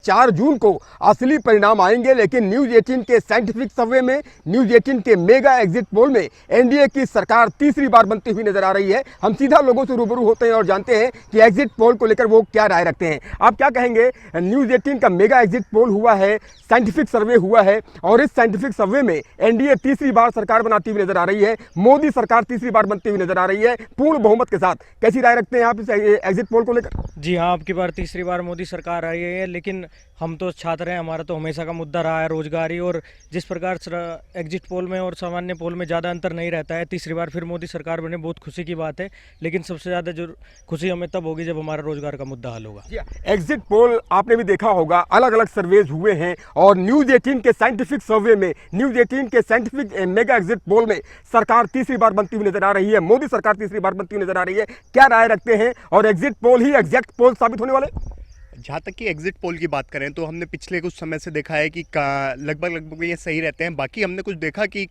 4 जून को असली परिणाम आएंगे, लेकिन न्यूज 18 के साइंटिफिक सर्वे में, न्यूज 18 के मेगा एग्जिट पोल में एनडीए की सरकार तीसरी बार बनती हुई नजर आ रही है। हम सीधा लोगों से रूबरू होते हैं और जानते हैं कि एग्जिट पोल को लेकर वो क्या राय रखते हैं। आप क्या कहेंगे? न्यूज 18 का मेगा एग्जिट पोल हुआ है, साइंटिफिक सर्वे हुआ है और इस साइंटिफिक सर्वे में एनडीए तीसरी बार सरकार बनाती हुई नजर आ रही है, मोदी सरकार तीसरी बार बनती हुई नजर आ रही है पूर्ण बहुमत के साथ। कैसी राय रखते हैं आप इस एग्जिट पोल को लेकर? जी हाँ, अब की बार तीसरी बार मोदी सरकार आई है, लेकिन हम तो छात्र हैं, हमारा तो हमेशा का मुद्दा रहा है रोजगारी। और जिस प्रकार एग्जिट पोल में और सामान्य पोल में ज़्यादा अंतर नहीं रहता है, तीसरी बार फिर मोदी सरकार बने, बहुत खुशी की बात है। लेकिन सबसे ज़्यादा जो खुशी हमें तब होगी जब हमारा रोजगार का मुद्दा हल होगा। एग्जिट पोल आपने भी देखा होगा, अलग अलग सर्वेज हुए हैं और न्यूज 18 के साइंटिफिक सर्वे में, न्यूज 18 के साइंटिफिक मेगा एग्जिट पोल में सरकार तीसरी बार बनती हुई नजर आ रही है, मोदी सरकार तीसरी बार बनती हुई नजर आ रही है। क्या राय रखते हैं? और एग्जिट पोल ही एग्जैक्ट पोल साबित होने वाले? जहाँ तक कि एग्जिट पोल की बात करें तो हमने पिछले कुछ समय से देखा है कि लगभग ये सही रहते हैं। बाकी हमने कुछ देखा कि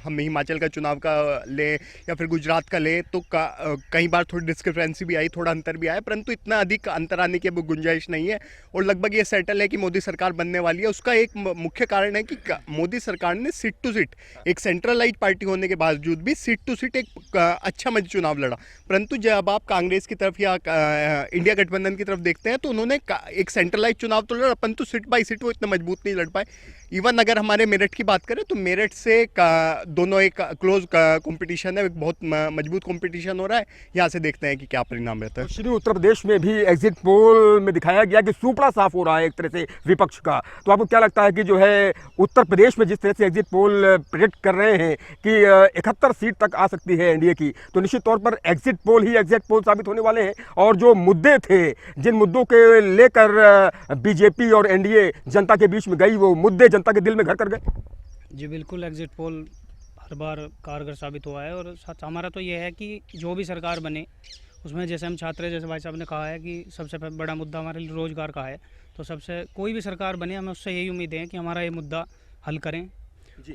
हम हिमाचल का चुनाव का लें या फिर गुजरात का लें तो कई बार थोड़ी डिस्क्रिपेंसी भी आई, थोड़ा अंतर भी आया, परंतु इतना अधिक अंतर आने की अब गुंजाइश नहीं है और लगभग ये सेटल है कि मोदी सरकार बनने वाली है। उसका एक मुख्य कारण है कि मोदी सरकार ने सीट टू सीट, एक सेंट्रलाइज पार्टी होने के बावजूद भी सीट टू सीट एक अच्छा मजबूत चुनाव लड़ा। परंतु जब आप कांग्रेस की तरफ या इंडिया गठबंधन की तरफ देखते हैं तो उन्होंने एक सेंट्रलाइज चुनाव तो लड़ा, परंतु सीट बाई सीट वो इतना मजबूत नहीं लड़ पाए। इवन अगर हमारे मेरठ की बात करें तो मेरठ से दोनों एक क्लोज कंपटीशन है, एक बहुत मजबूत कंपटीशन हो रहा है। यहाँ से देखते हैं कि क्या परिणाम रहता है। पश्चिमी उत्तर प्रदेश में भी एग्जिट पोल में दिखाया गया कि सुपड़ा साफ हो रहा है एक तरह से विपक्ष का। तो आपको क्या लगता है कि जो है उत्तर प्रदेश में जिस तरह से एग्जिट पोल प्रेडिक्ट कर रहे हैं कि 71 सीट तक आ सकती है एनडीए की, तो निश्चित तौर पर एग्जिट पोल ही एग्जैक्ट पोल साबित होने वाले हैं? और जो मुद्दे थे, जिन मुद्दों के लेकर बीजेपी और एनडीए जनता के बीच में गई, वो मुद्दे जनता के दिल में घर कर गए? जी बिल्कुल, एग्जिट पोल हर बार कारगर साबित हुआ है और हमारा तो ये है कि जो भी सरकार बने उसमें, जैसे हम छात्र, जैसे भाई साहब ने कहा है कि सबसे बड़ा मुद्दा हमारे लिए रोज़गार का है, तो सबसे कोई भी सरकार बने हमें उससे यही उम्मीद है कि हमारा ये मुद्दा हल करें।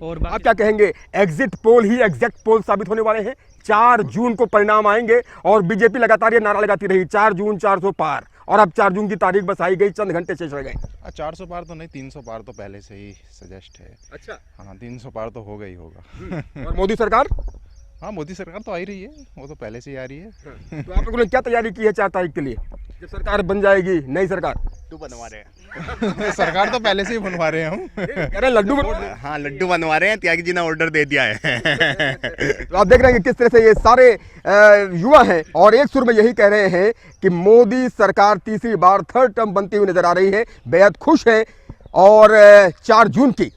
और आप क्या कहेंगे? एग्जिट पोल ही एग्जैक्ट पोल साबित होने वाले हैं। 4 जून को परिणाम आएंगे और बीजेपी लगातार ये नारा लगाती रही 4 जून 400 पार, और अब 4 जून की तारीख बस आई गई, चंद घंटे शेष रह गए। 400 पार तो नहीं, 300 पार तो पहले से ही सजेस्ट है। अच्छा, हाँ 300 पार तो होगा ही होगा। और मोदी सरकार? हाँ मोदी सरकार तो आ ही रही है, वो तो पहले से ही आ रही है। तो आप लोगों ने क्या तैयारी की है 4 तारीख के लिए, जब सरकार बन जाएगी, नई सरकार? लड्डू बनवा रहे हैं। सरकार तो पहले से ही बनवा रहे हैं हम। कह रहे हैं लड्डू बनवा रहे हैं? हाँ लड्डू बनवा रहे हैं, त्यागी जी ने ऑर्डर दे दिया है। तो आप देख रहे हैं कि किस तरह से ये सारे युवा हैं और एक सुर में यही कह रहे हैं कि मोदी सरकार तीसरी बार थर्ड टर्म बनती हुई नजर आ रही है, बेहद खुश है और 4 जून की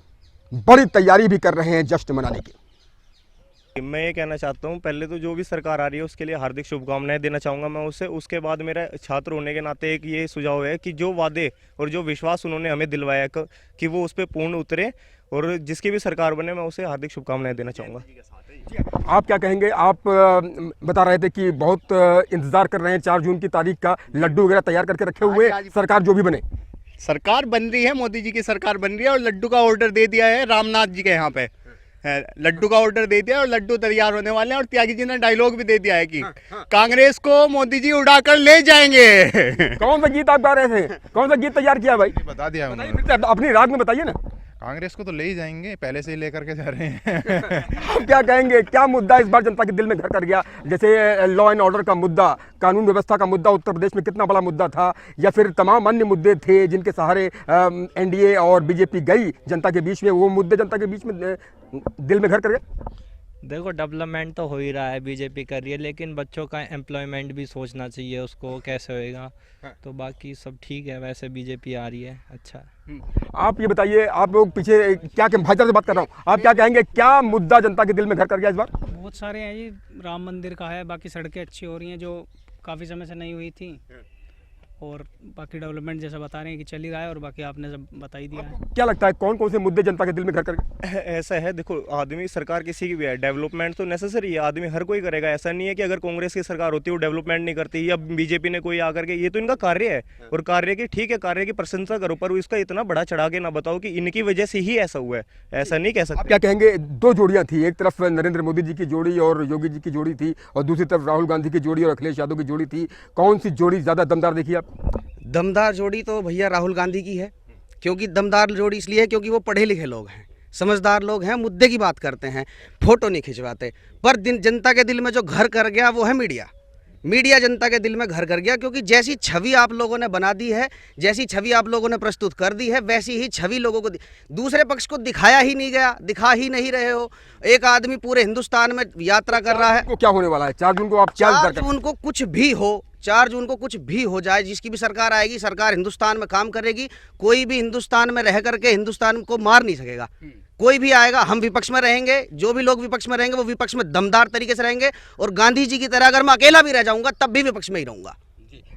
बड़ी तैयारी भी कर रहे हैं जश्न मनाने की। मैं ये कहना चाहता हूँ, पहले तो जो भी सरकार आ रही है उसके लिए हार्दिक शुभकामनाएं देना चाहूँगा मैं उससे। उसके बाद मेरा छात्र होने के नाते एक ये सुझाव है कि जो वादे और जो विश्वास उन्होंने हमें दिलवाया कि वो उस पर पूर्ण उतरे, और जिसकी भी सरकार बने मैं उसे हार्दिक शुभकामनाएं देना चाहूँगा। आप क्या कहेंगे? आप बता रहे थे कि बहुत इंतजार कर रहे हैं 4 जून की तारीख का, लड्डू वगैरह तैयार करके रखे हुए, सरकार जो भी बने। सरकार बन रही है, मोदी जी की सरकार बन रही है और लड्डू का ऑर्डर दे दिया है रामनाथ जी के यहाँ पे। लड्डू का ऑर्डर दे दिया और लड्डू तैयार होने वाले हैं। और त्यागी जी ने डायलॉग भी दे दिया है कि कांग्रेस को मोदी जी उड़ाकर ले जाएंगे। कौन सा गीत आप गा रहे थे? कौन सा गीत तैयार किया भाई? बता दिया अपनी राग में बताइए ना। कांग्रेस को तो ले ही जाएंगे, पहले से ही लेकर के जा रहे हैं। आप क्या कहेंगे? क्या मुद्दा इस बार जनता के दिल में घर कर गया? जैसे लॉ एंड ऑर्डर का मुद्दा, कानून व्यवस्था का मुद्दा उत्तर प्रदेश में कितना बड़ा मुद्दा था, या फिर तमाम अन्य मुद्दे थे जिनके सहारे एनडीए और बीजेपी गई जनता के बीच में, वो मुद्दे जनता के बीच में दिल में घर कर गए? देखो, डेवलपमेंट तो हो ही रहा है, बीजेपी कर रही है, लेकिन बच्चों का एम्प्लॉयमेंट भी सोचना चाहिए, उसको कैसे होएगा। तो बाकी सब ठीक है, वैसे बीजेपी आ रही है। अच्छा, आप ये बताइए, आप लोग पीछे क्या भाईचारे से बात कर रहा हूँ, आप क्या कहेंगे? क्या मुद्दा जनता के दिल में घर कर गया इस बार? बहुत सारे हैं जी, राम मंदिर का है, बाकी सड़कें अच्छी हो रही हैं जो काफ़ी समय से नहीं हुई थी, और बाकी डेवलपमेंट जैसा बता रहे हैं कि चल ही रहा है, और बाकी आपने सब बता ही दिया है। क्या लगता है कौन कौन से मुद्दे जनता के दिल में घर कर गए? ऐसा है, देखो, आदमी सरकार किसी की भी है, डेवलपमेंट तो नेसेसरी है, आदमी हर कोई करेगा। ऐसा नहीं है कि अगर कांग्रेस की सरकार होती है वो डेवलपमेंट नहीं करती, या बीजेपी ने कोई आकर के, ये तो इनका कार्य है और कार्य की, ठीक है, कार्य की प्रशंसा करो, पर इसका इतना बड़ा चढ़ा के ना बताओ कि इनकी वजह से ही ऐसा हुआ है, ऐसा नहीं कह सकते। आप क्या कहेंगे? 2 जोड़ियां थी, एक तरफ नरेंद्र मोदी जी की जोड़ी और योगी जी की जोड़ी थी, और दूसरी तरफ राहुल गांधी की जोड़ी और अखिलेश यादव की जोड़ी थी। कौन सी जोड़ी ज़्यादा दमदार देखी आप? दमदार जोड़ी तो भैया राहुल गांधी की है, क्योंकि दमदार जोड़ी इसलिए है क्योंकि वो पढ़े लिखे लोग हैं, समझदार लोग हैं, मुद्दे की बात करते हैं, फोटो नहीं खिंचवाते। पर जनता के दिल में जो घर कर गया वो है मीडिया। मीडिया जनता के दिल में घर कर गया, क्योंकि जैसी छवि आप लोगों ने बना दी है, जैसी छवि आप लोगों ने प्रस्तुत कर दी है, वैसी ही छवि लोगों को दूसरे पक्ष को दिखाया ही नहीं गया, दिखा ही नहीं रहे हो। एक आदमी पूरे हिंदुस्तान में यात्रा कर रहा है। को क्या होने वाला है 4 जून को? आप क्या 4 जून को कुछ भी हो, 4 जून को कुछ भी हो जाए, जिसकी भी सरकार आएगी, सरकार हिंदुस्तान में काम करेगी। कोई भी हिंदुस्तान में रह करके हिंदुस्तान को मार नहीं सकेगा। कोई भी आएगा, हम विपक्ष में रहेंगे, जो भी लोग विपक्ष में रहेंगे वो विपक्ष में दमदार तरीके से रहेंगे। और गांधी जी की तरह अगर मैं अकेला भी रह जाऊंगा तब भी विपक्ष में ही रहूंगा।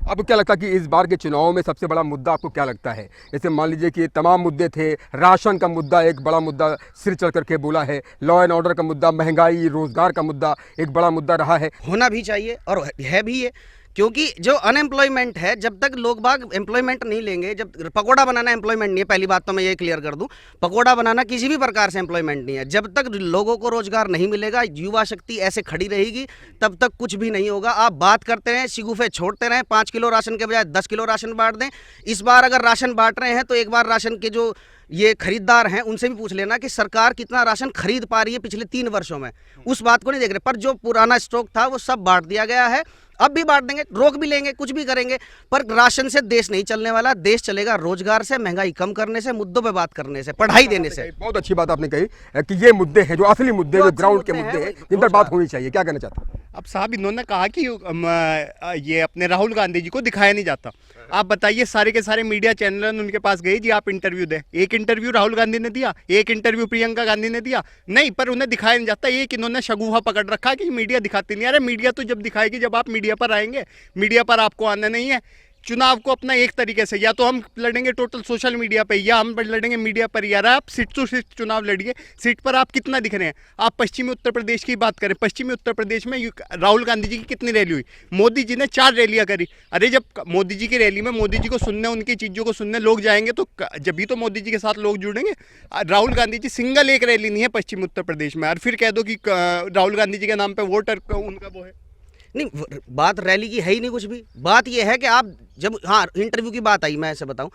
आपको क्या लगता है कि इस बार के चुनाव में सबसे बड़ा मुद्दा आपको क्या लगता है? जैसे मान लीजिए कि तमाम मुद्दे थे, राशन का मुद्दा एक बड़ा मुद्दा सिर चढ़ करके बोला है, लॉ एंड ऑर्डर का मुद्दा, महंगाई, रोजगार का मुद्दा एक बड़ा मुद्दा रहा है। होना भी चाहिए और है भी ये, क्योंकि जो अनएम्प्लॉयमेंट है, जब तक लोग बाग एम्प्लॉयमेंट नहीं लेंगे, जब पकोड़ा बनाना एम्प्लॉयमेंट नहीं है, पहली बात तो मैं ये क्लियर कर दूं, पकोड़ा बनाना किसी भी प्रकार से एम्प्लॉयमेंट नहीं है। जब तक लोगों को रोजगार नहीं मिलेगा, युवा शक्ति ऐसे खड़ी रहेगी, तब तक कुछ भी नहीं होगा। आप बात करते रहें, शिगुफे छोड़ते रहें, 5 किलो राशन के बजाय 10 किलो राशन बांट दें। इस बार अगर राशन बांट रहे हैं तो एक बार राशन के जो ये खरीदार हैं उनसे भी पूछ लेना कि सरकार कितना राशन खरीद पा रही है पिछले 3 वर्षों में। उस बात को नहीं देख रहे, पर जो पुराना स्टॉक था वो सब बांट दिया गया है। अब भी बांट देंगे, रोक भी लेंगे, कुछ भी करेंगे, पर राशन से देश नहीं चलने वाला। देश चलेगा रोजगार से, महंगाई कम करने से, मुद्दों पे बात करने से, पढ़ाई देने से। बहुत अच्छी बात आपने कही कि ये मुद्दे हैं जो असली मुद्दे, जो ग्राउंड के मुद्दे हैं, जिन पर बात होनी चाहिए। क्या कहना चाहते हैं? अब साहब इन्होंने कहा कि ये अपने राहुल गांधी जी को दिखाया नहीं जाता। आप बताइए, सारे के सारे मीडिया चैनल उनके पास गए जी आप इंटरव्यू दें। एक इंटरव्यू राहुल गांधी ने दिया, एक इंटरव्यू प्रियंका गांधी ने दिया, नहीं, पर उन्हें दिखाया नहीं जाता। एक इन्होंने शगुफा पकड़ रखा कि मीडिया दिखाती नहीं। अरे मीडिया तो जब दिखाएगी जब आप मीडिया पर आएंगे, मीडिया पर आपको आना नहीं है। चुनाव को अपना एक तरीके से, या तो हम लड़ेंगे टोटल सोशल मीडिया पे, या हम लड़ेंगे मीडिया पर। यार आप सीट टू सीट चुनाव लड़िए, सीट पर आप कितना दिख रहे हैं। आप पश्चिमी उत्तर प्रदेश की बात करें, पश्चिमी उत्तर प्रदेश में राहुल गांधी जी की कितनी रैली हुई? मोदी जी ने 4 रैलियां करी। अरे जब मोदी जी की रैली में मोदी जी को सुनने, उनकी चीज़ों को सुनने लोग जाएंगे तो जब भी तो मोदी जी के साथ लोग जुड़ेंगे। राहुल गांधी जी सिंगल एक रैली नहीं है पश्चिमी उत्तर प्रदेश में, और फिर कह दो कि राहुल गांधी जी के नाम पर वोटर उनका वो है। नहीं, बात रैली की है ही नहीं कुछ भी। बात यह है कि आप जब, हाँ, इंटरव्यू की बात आई, मैं ऐसे बताऊं,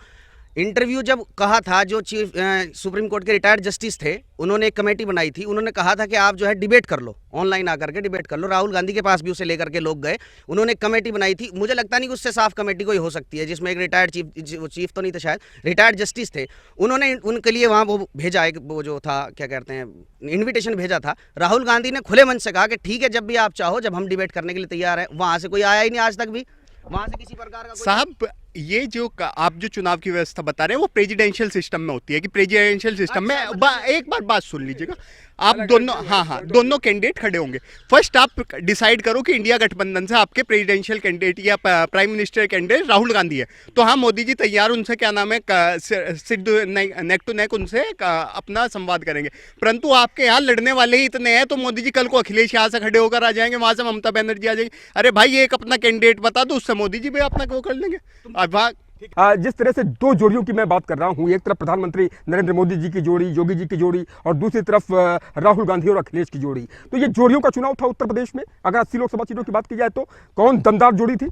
इंटरव्यू जब कहा था, जो चीफ सुप्रीम कोर्ट के रिटायर्ड जस्टिस थे, उन्होंने एक कमेटी बनाई थी। उन्होंने कहा था कि आप जो है डिबेट कर लो, ऑनलाइन आकर के डिबेट कर लो। राहुल गांधी के पास भी उसे लेकर के लोग गए, उन्होंने एक कमेटी बनाई थी। मुझे लगता नहीं कि उससे साफ कमेटी कोई हो सकती है जिसमें एक रिटायर्ड चीफ तो नहीं थे, शायद रिटायर्ड जस्टिस थे। उन्होंने उनके लिए वहाँ वो भेजा, एक वो जो था, क्या कहते हैं, इन्विटेशन भेजा था। राहुल गांधी ने खुले मन से कहा कि ठीक है, जब भी आप चाहो, जब हम डिबेट करने के लिए तैयार हैं। वहाँ से कोई आया ही नहीं आज तक भी, वहाँ से किसी प्रकार का साहब ये जो आप जो चुनाव की व्यवस्था बता रहे हैं वो प्रेसिडेंशियल सिस्टम में होती है कि प्रेसिडेंशियल सिस्टम में एक बार बात सुन लीजिएगा। आप दोनों, हाँ, दोनों कैंडिडेट खड़े होंगे। फर्स्ट आप डिसाइड करो कि इंडिया गठबंधन से आपके प्रेसिडेंशियल कैंडिडेट या prime minister candidate Rahul Gandhi है, तो हाँ, मोदी जी तैयार, उनसे क्या नाम है, नेक टू नेक उनसे अपना संवाद करेंगे। परंतु आपके यहाँ लड़ने वाले ही इतने हैं, तो मोदी जी कल को अखिलेश यहाँ से खड़े होकर आ जाएंगे, वहां से ममता बनर्जी आ जाएंगे। अरे भाई, एक अपना कैंडिडेट बता दो, उससे मोदी जी भी अपना वो कर लेंगे। जिस तरह से 2 जोड़ियों की मैं बात कर रहा हूं, एक तरफ प्रधानमंत्री नरेंद्र मोदी जी की जोड़ी, योगी जी की जोड़ी, और दूसरी तरफ राहुल गांधी और अखिलेश की जोड़ी। तो ये जोड़ियों का चुनाव था उत्तर प्रदेश में। अगर 80 लोकसभा सीटों की बात की जाए तो कौन दमदार जोड़ी थी?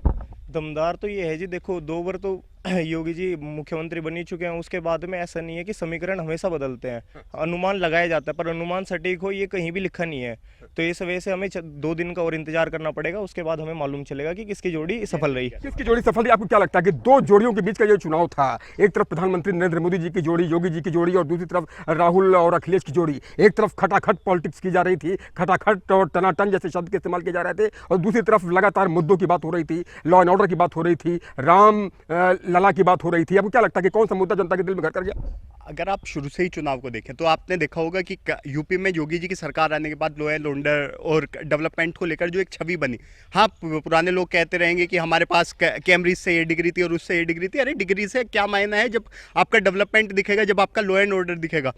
दमदार तो ये है जी, देखो 2 बार तो योगी जी मुख्यमंत्री बन ही चुके हैं। उसके बाद में ऐसा नहीं है कि समीकरण हमेशा बदलते हैं, अनुमान लगाया जाता है, पर अनुमान सटीक हो ये कहीं भी लिखा नहीं है। तो इस वजह से हमें 2 दिन का और इंतजार करना पड़ेगा, उसके बाद हमें मालूम चलेगा कि किसकी जोड़ी सफल रही। किसकी जोड़ी सफल रही? आपको क्या लगता है कि 2 जोड़ियों के बीच का ये चुनाव था, एक तरफ प्रधानमंत्री नरेंद्र मोदी जी की जोड़ी, योगी जी की जोड़ी, और दूसरी तरफ राहुल और अखिलेश की जोड़ी। एक तरफ खटाखट पॉलिटिक्स की जा रही थी, खटाखट और टनाटन जैसे शब्द के इस्तेमाल किए जा रहे थे, और दूसरी तरफ लगातार मुद्दों की बात हो रही थी, लॉ एंड ऑर्डर की बात हो रही थी, राम लला की बात हो रही थी। आपको क्या लगता है कि कौन सा मुद्दा जनता के दिल में घर कर गया? अगर आप शुरू से ही चुनाव को देखें तो आपने देखा होगा कि यूपी में योगी जी की सरकार आने के बाद लॉ एंड ऑर्डर और डेवलपमेंट को लेकर जो एक छवि बनी, हाँ, पुराने लोग कहते रहेंगे कि हमारे पास कैम्ब्रिज से ये डिग्री थी और उससे ये डिग्री थी। अरे डिग्री से क्या मायना है जब आपका डेवलपमेंट दिखेगा, जब आपका लॉ एंड ऑर्डर दिखेगा।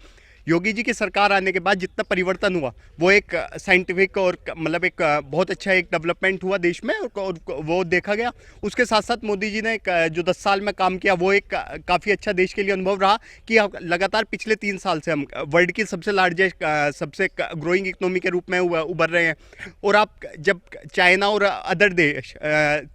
योगी जी की सरकार आने के बाद जितना परिवर्तन हुआ वो एक साइंटिफिक और मतलब एक बहुत अच्छा एक डेवलपमेंट हुआ देश में और वो देखा गया। उसके साथ साथ मोदी जी ने जो 10 साल में काम किया वो एक काफ़ी अच्छा देश के लिए अनुभव रहा कि लगातार पिछले 3 साल से हम वर्ल्ड की सबसे लार्जेस्ट सबसे ग्रोइंग इकोनॉमी के रूप में उभर रहे हैं। और आप जब चाइना और अदर देश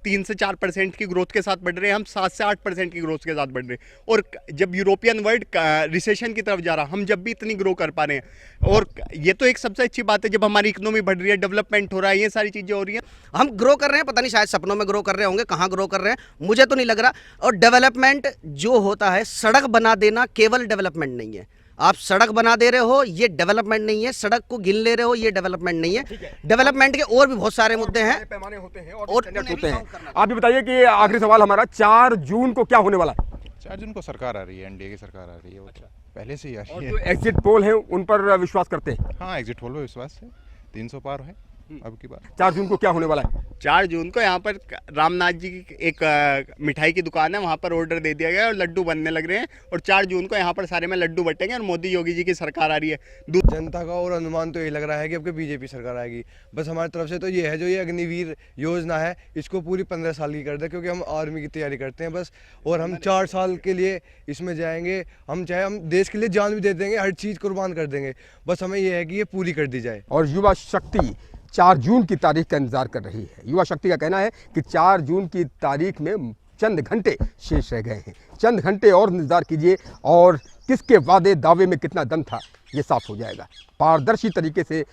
3 से 4% की ग्रोथ के साथ बढ़ रहे हैं, हम 7 से 8% की ग्रोथ के साथ बढ़ रहे हैं। और जब यूरोपियन वर्ल्ड रिसेशन की तरफ जा रहा, हम जब भी इतनी ग्रो कर पा रहे हैं। और ये तो एक सबसे अच्छी बात है जब हमारी इकोनॉमी बढ़ रही है, डेवलपमेंट हो रहा है, ये सारी चीज़ें हो रही हैं। हम ग्रो कर रहे हैं, पता नहीं शायद सपनों में ग्रो कर रहे होंगे, कहाँ ग्रो कर रहे हैं मुझे तो नहीं लग रहा। और डेवलपमेंट जो होता है, सड़क बना देना केवल डेवलपमेंट नहीं है। आप सड़क बना दे रहे हो ये डेवलपमेंट नहीं है, सड़क को गिन ले रहे हो ये डेवलपमेंट नहीं है। डेवलपमेंट के और भी बहुत सारे मुद्दे हैं, पैमाने होते हैं और और स्टैंडर्ड्स उन्हें भी होते हैं। solve करना आप ये बताइए कि आखिरी सवाल हमारा, 4 जून को क्या होने वाला है? 4 जून को सरकार आ रही है, एनडीए की सरकार आ रही है, वो तो पहले से ही आ और रही जो है। एग्जिट पोल है उन पर विश्वास करते हैं? हाँ, एग्जिट पोल पे विश्वास है, 300 पार है अब की बार। 4 जून को क्या होने वाला है? 4 जून को यहाँ पर रामनाथ जी की एक मिठाई की दुकान है, वहाँ पर ऑर्डर दे दिया गया है और लड्डू बनने लग रहे हैं। और 4 जून को यहाँ पर सारे में लड्डू बटेंगे और मोदी योगी जी की सरकार आ रही है। जनता का और अनुमान तो ये लग रहा है कि अब बीजेपी सरकार आएगी। बस हमारी तरफ से तो ये है, जो ये अग्निवीर योजना है इसको पूरी 15 साल की कर दे, क्योंकि हम आर्मी की तैयारी करते हैं बस। और हम 4 साल के लिए इसमें जाएंगे, हम चाहे हम देश के लिए जान भी दे देंगे, हर चीज़ कुर्बान कर देंगे। बस हमें ये है कि ये पूरी कर दी जाए। और युवा शक्ति 4 जून की तारीख का इंतजार कर रही है। युवा शक्ति का कहना है कि 4 जून की तारीख में चंद घंटे शेष रह गए हैं। चंद घंटे और इंतजार कीजिए और किसके वादे दावे में कितना दम था ये साफ हो जाएगा। पारदर्शी तरीके से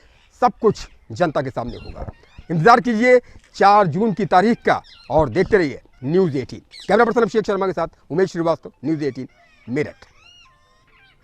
सब कुछ जनता के सामने होगा। इंतजार कीजिए 4 जून की तारीख का और देखते रहिए news 18। Camera person Abhishek Sharma के साथ उमेश श्रीवास्तव, न्यूज़ 18 मेरठ।